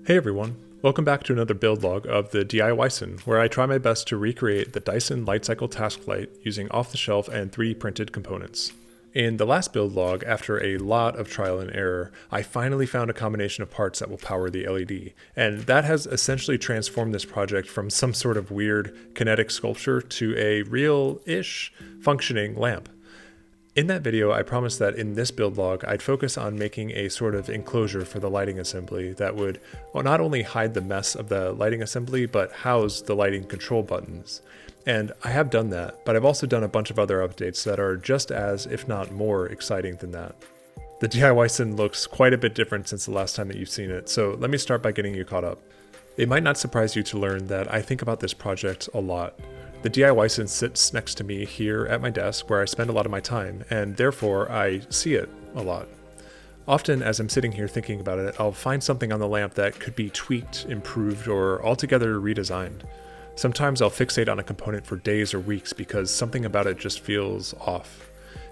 Hey everyone, welcome back to another build log of the DIYson, where I try my best to recreate the Dyson light cycle task light using off-the-shelf and 3D printed components. In the last build log, after a lot of trial and error, I finally found a combination of parts that will power the LED, and that has essentially transformed this project from some sort of weird kinetic sculpture to a real-ish functioning lamp. In that video, I promised that in this build log, I'd focus on making a sort of enclosure for the lighting assembly that would not only hide the mess of the lighting assembly, but house the lighting control buttons. And I have done that, but I've also done a bunch of other updates that are just as, if not more, exciting than that. The DIYson looks quite a bit different since the last time that you've seen it, so let me start by getting you caught up. It might not surprise you to learn that I think about this project a lot. The DIYson sits next to me here at my desk where I spend a lot of my time, and therefore I see it a lot. Often as I'm sitting here thinking about it, I'll find something on the lamp that could be tweaked, improved, or altogether redesigned. Sometimes I'll fixate on a component for days or weeks because something about it just feels off.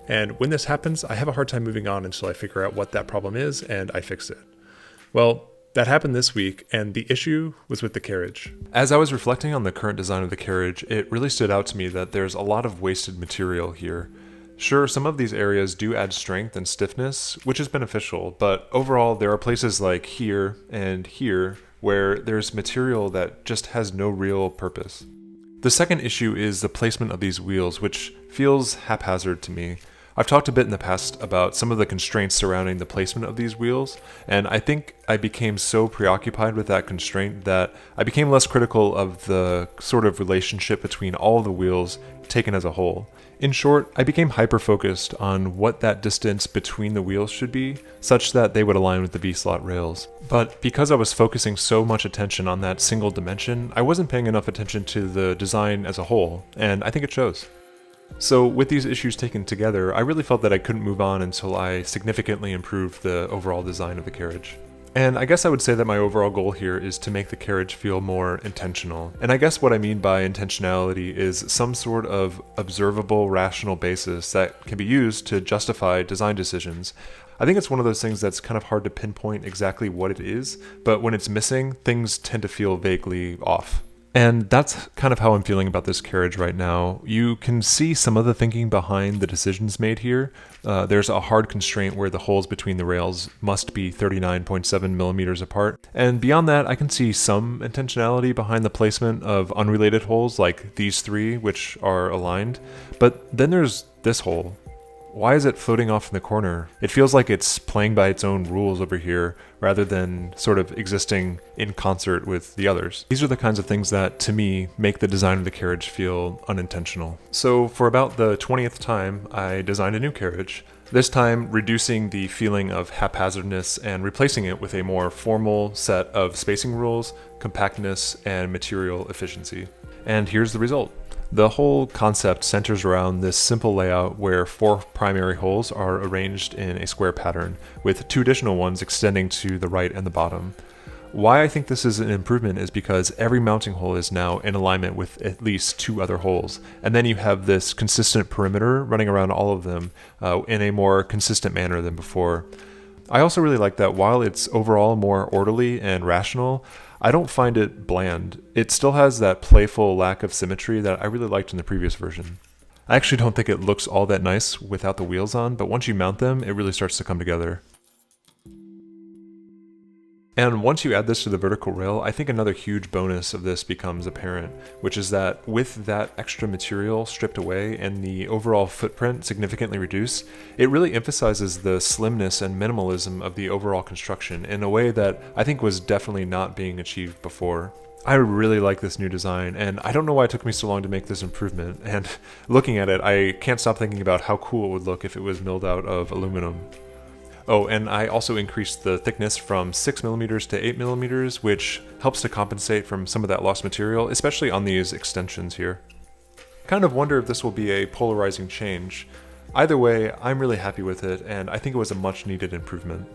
And when this happens, I have a hard time moving on until I figure out what that problem is and I fix it. Well, that happened this week, and the issue was with the carriage. As I was reflecting on the current design of the carriage, it really stood out to me that there's a lot of wasted material here. Sure, some of these areas do add strength and stiffness, which is beneficial, but overall there are places like here and here where there's material that just has no real purpose. The second issue is the placement of these wheels, which feels haphazard to me. I've talked a bit in the past about some of the constraints surrounding the placement of these wheels, and I think I became so preoccupied with that constraint that I became less critical of the sort of relationship between all the wheels taken as a whole. In short, I became hyper-focused on what that distance between the wheels should be, such that they would align with the V-slot rails. But because I was focusing so much attention on that single dimension, I wasn't paying enough attention to the design as a whole, and I think it shows. So with these issues taken together, I really felt that I couldn't move on until I significantly improved the overall design of the carriage. And I guess I would say that my overall goal here is to make the carriage feel more intentional. And I guess what I mean by intentionality is some sort of observable, rational basis that can be used to justify design decisions. I think it's one of those things that's kind of hard to pinpoint exactly what it is, but when it's missing, things tend to feel vaguely off. And that's kind of how I'm feeling about this carriage right now. You can see some of the thinking behind the decisions made here. There's a hard constraint where the holes between the rails must be 39.7 millimeters apart. And beyond that, I can see some intentionality behind the placement of unrelated holes like these three, which are aligned. But then there's this hole. Why is it floating off in the corner? It feels like it's playing by its own rules over here, rather than sort of existing in concert with the others. These are the kinds of things that, to me, make the design of the carriage feel unintentional. So for about the 20th time, I designed a new carriage, this time reducing the feeling of haphazardness and replacing it with a more formal set of spacing rules, compactness, and material efficiency. And here's the result. The whole concept centers around this simple layout where 4 primary holes are arranged in a square pattern, with 2 additional ones extending to the right and the bottom. Why I think this is an improvement is because every mounting hole is now in alignment with at least 2 other holes, and then you have this consistent perimeter running around all of them in a more consistent manner than before. I also really like that while it's overall more orderly and rational, I don't find it bland. It still has that playful lack of symmetry that I really liked in the previous version. I actually don't think it looks all that nice without the wheels on, but once you mount them, it really starts to come together. And once you add this to the vertical rail, I think another huge bonus of this becomes apparent, which is that with that extra material stripped away and the overall footprint significantly reduced, it really emphasizes the slimness and minimalism of the overall construction in a way that I think was definitely not being achieved before. I really like this new design, and I don't know why it took me so long to make this improvement, and looking at it, I can't stop thinking about how cool it would look if it was milled out of aluminum. Oh, and I also increased the thickness from 6mm to 8mm, which helps to compensate from some of that lost material, especially on these extensions here. I kind of wonder if this will be a polarizing change. Either way, I'm really happy with it, and I think it was a much needed improvement.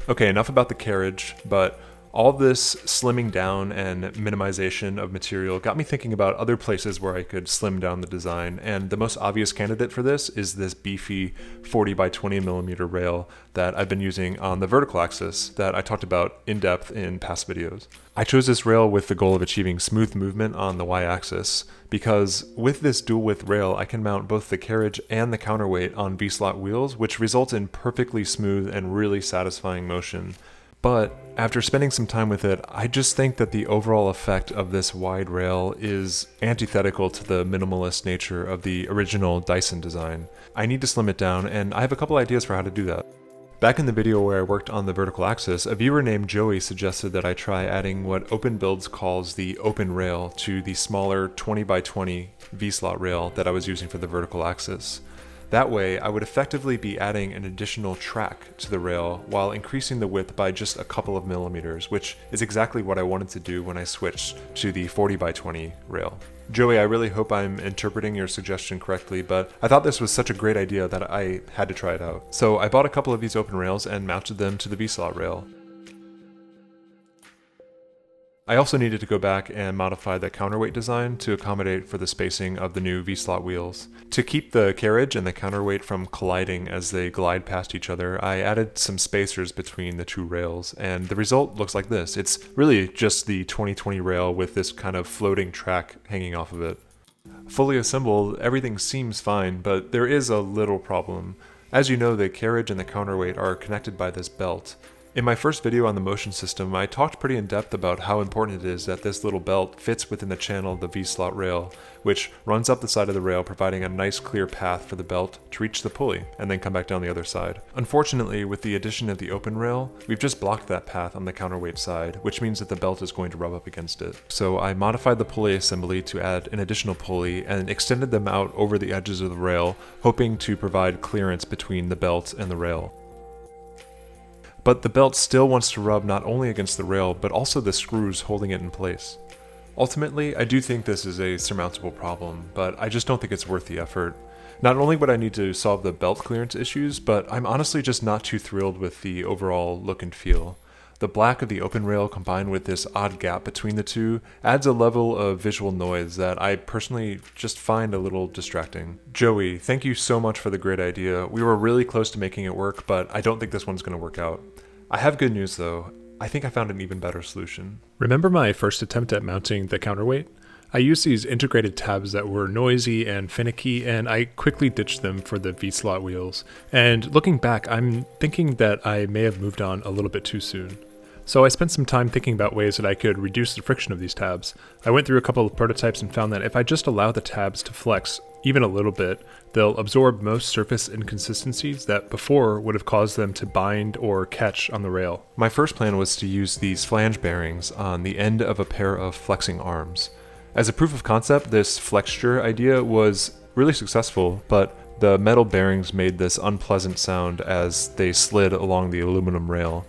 Okay, enough about the carriage, but All this slimming down and minimization of material got me thinking about other places where I could slim down the design, and the most obvious candidate for this is this beefy 40 by 20 millimeter rail that I've been using on the vertical axis that I talked about in depth in past videos. I chose this rail with the goal of achieving smooth movement on the y-axis, because with this dual width rail I can mount both the carriage and the counterweight on V-slot wheels, which results in perfectly smooth and really satisfying motion. But after spending some time with it, I just think that the overall effect of this wide rail is antithetical to the minimalist nature of the original Dyson design. I need to slim it down, and I have a couple ideas for how to do that. Back in the video where I worked on the vertical axis, a viewer named Joey suggested that I try adding what OpenBuilds calls the open rail to the smaller 20 by 20 V-slot rail that I was using for the vertical axis. That way, I would effectively be adding an additional track to the rail while increasing the width by just a couple of millimeters, which is exactly what I wanted to do when I switched to the 40 by 20 rail. Joey, I really hope I'm interpreting your suggestion correctly, but I thought this was such a great idea that I had to try it out. So I bought a couple of these open rails and mounted them to the V-slot rail. I also needed to go back and modify the counterweight design to accommodate for the spacing of the new V-slot wheels. To keep the carriage and the counterweight from colliding as they glide past each other, I added some spacers between the two rails, and the result looks like this. It's really just the 2020 rail with this kind of floating track hanging off of it. Fully assembled, everything seems fine, but there is a little problem. As you know, the carriage and the counterweight are connected by this belt. In my first video on the motion system, I talked pretty in depth about how important it is that this little belt fits within the channel of the V-slot rail, which runs up the side of the rail, providing a nice clear path for the belt to reach the pulley and then come back down the other side. Unfortunately, with the addition of the open rail, we've just blocked that path on the counterweight side, which means that the belt is going to rub up against it. So I modified the pulley assembly to add an additional pulley and extended them out over the edges of the rail, hoping to provide clearance between the belt and the rail. But the belt still wants to rub not only against the rail, but also the screws holding it in place. Ultimately, I do think this is a surmountable problem, but I just don't think it's worth the effort. Not only would I need to solve the belt clearance issues, but I'm honestly just not too thrilled with the overall look and feel. The black of the open rail combined with this odd gap between the two adds a level of visual noise that I personally just find a little distracting. Joey, thank you so much for the great idea. We were really close to making it work, but I don't think this one's going to work out. I have good news though. I think I found an even better solution. Remember my first attempt at mounting the counterweight? I used these integrated tabs that were noisy and finicky, and I quickly ditched them for the V-slot wheels. And looking back, I'm thinking that I may have moved on a little bit too soon. So I spent some time thinking about ways that I could reduce the friction of these tabs. I went through a couple of prototypes and found that if I just allow the tabs to flex even a little bit, they'll absorb most surface inconsistencies that before would have caused them to bind or catch on the rail. My first plan was to use these flange bearings on the end of a pair of flexing arms. As a proof of concept, this flexure idea was really successful, but the metal bearings made this unpleasant sound as they slid along the aluminum rail.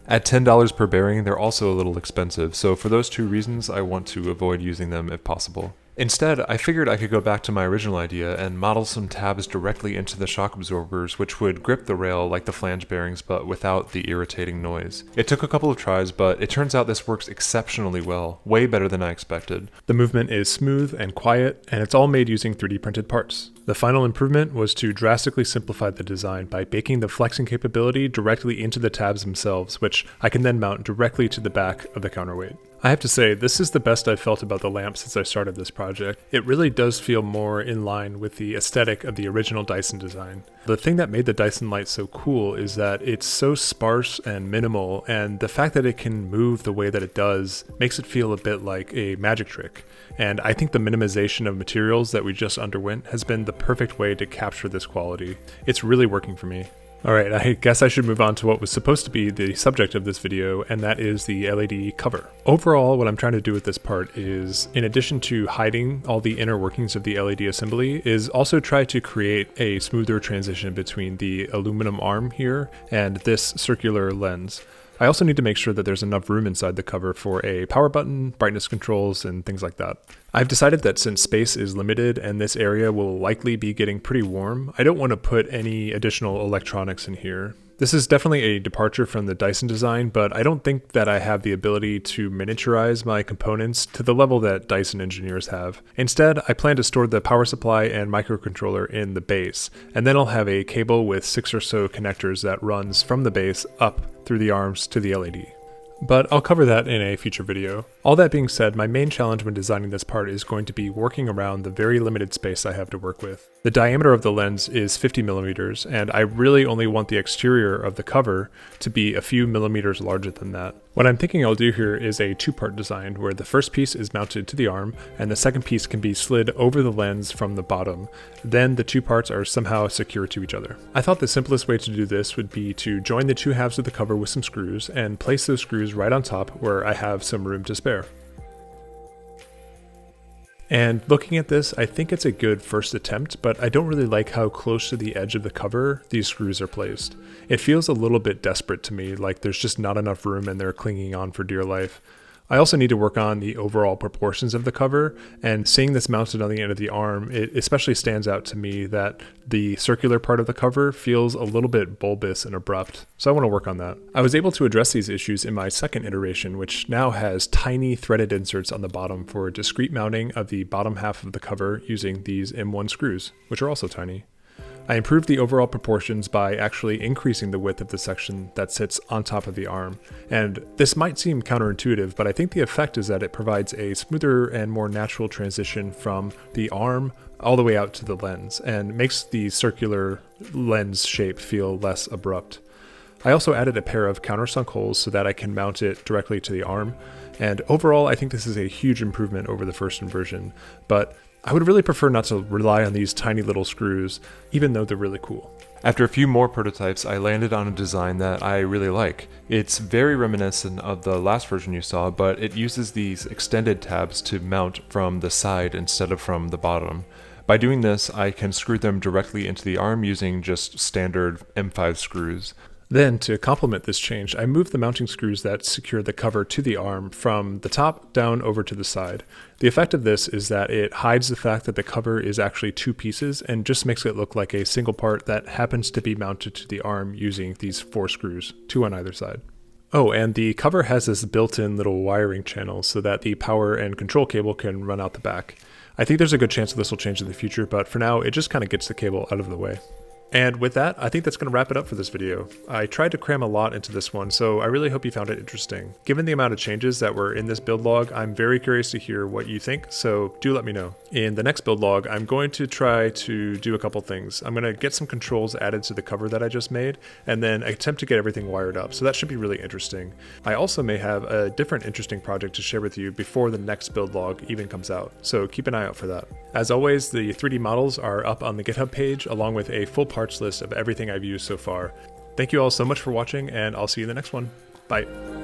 At $10 per bearing, they're also a little expensive, so for those two reasons, I want to avoid using them if possible. Instead, I figured I could go back to my original idea and model some tabs directly into the shock absorbers, which would grip the rail like the flange bearings but without the irritating noise. It took a couple of tries, but it turns out this works exceptionally well, way better than I expected. The movement is smooth and quiet, and it's all made using 3D printed parts. The final improvement was to drastically simplify the design by baking the flexing capability directly into the tabs themselves, which I can then mount directly to the back of the counterweight. I have to say, this is the best I've felt about the lamp since I started this project. It really does feel more in line with the aesthetic of the original Dyson design. The thing that made the Dyson light so cool is that it's so sparse and minimal, and the fact that it can move the way that it does makes it feel a bit like a magic trick. And I think the minimization of materials that we just underwent has been the perfect way to capture this quality. It's really working for me. Alright, I guess I should move on to what was supposed to be the subject of this video, and that is the LED cover. Overall, what I'm trying to do with this part is, in addition to hiding all the inner workings of the LED assembly, is also try to create a smoother transition between the aluminum arm here and this circular lens. I also need to make sure that there's enough room inside the cover for a power button, brightness controls, and things like that. I've decided that since space is limited and this area will likely be getting pretty warm, I don't want to put any additional electronics in here. This is definitely a departure from the Dyson design, but I don't think that I have the ability to miniaturize my components to the level that Dyson engineers have. Instead, I plan to store the power supply and microcontroller in the base, and then I'll have a cable with 6 or so connectors that runs from the base up through the arms to the LED. But I'll cover that in a future video. All that being said, my main challenge when designing this part is going to be working around the very limited space I have to work with. The diameter of the lens is 50 millimeters, and I really only want the exterior of the cover to be a few millimeters larger than that. What I'm thinking I'll do here is a two-part design where the first piece is mounted to the arm and the second piece can be slid over the lens from the bottom. Then the two parts are somehow secure to each other. I thought the simplest way to do this would be to join the two halves of the cover with some screws and place those screws right on top where I have some room to spare. And looking at this, I think it's a good first attempt, but I don't really like how close to the edge of the cover these screws are placed. It feels a little bit desperate to me, like there's just not enough room and they're clinging on for dear life. I also need to work on the overall proportions of the cover, and seeing this mounted on the end of the arm, it especially stands out to me that the circular part of the cover feels a little bit bulbous and abrupt, so I want to work on that. I was able to address these issues in my second iteration, which now has tiny threaded inserts on the bottom for discrete mounting of the bottom half of the cover using these M1 screws, which are also tiny. I improved the overall proportions by actually increasing the width of the section that sits on top of the arm. And this might seem counterintuitive, but I think the effect is that it provides a smoother and more natural transition from the arm all the way out to the lens and makes the circular lens shape feel less abrupt. I also added a pair of countersunk holes so that I can mount it directly to the arm. And overall, I think this is a huge improvement over the first version, but I would really prefer not to rely on these tiny little screws, even though they're really cool. After a few more prototypes, I landed on a design that I really like. It's very reminiscent of the last version you saw, but it uses these extended tabs to mount from the side instead of from the bottom. By doing this, I can screw them directly into the arm using just standard M5 screws. Then, to complement this change, I moved the mounting screws that secure the cover to the arm from the top down over to the side. The effect of this is that it hides the fact that the cover is actually two pieces and just makes it look like a single part that happens to be mounted to the arm using these 4 screws, 2 on either side. Oh, and the cover has this built-in little wiring channel so that the power and control cable can run out the back. I think there's a good chance that this will change in the future, but for now, it just kind of gets the cable out of the way. And with that, I think that's going to wrap it up for this video. I tried to cram a lot into this one, so I really hope you found it interesting. Given the amount of changes that were in this build log, I'm very curious to hear what you think, so do let me know. In the next build log, I'm going to try to do a couple things. I'm going to get some controls added to the cover that I just made, and then attempt to get everything wired up, so that should be really interesting. I also may have a different interesting project to share with you before the next build log even comes out, so keep an eye out for that. As always, the 3D models are up on the GitHub page, along with a full parts list of everything I've used so far. Thank you all so much for watching, and I'll see you in the next one. Bye.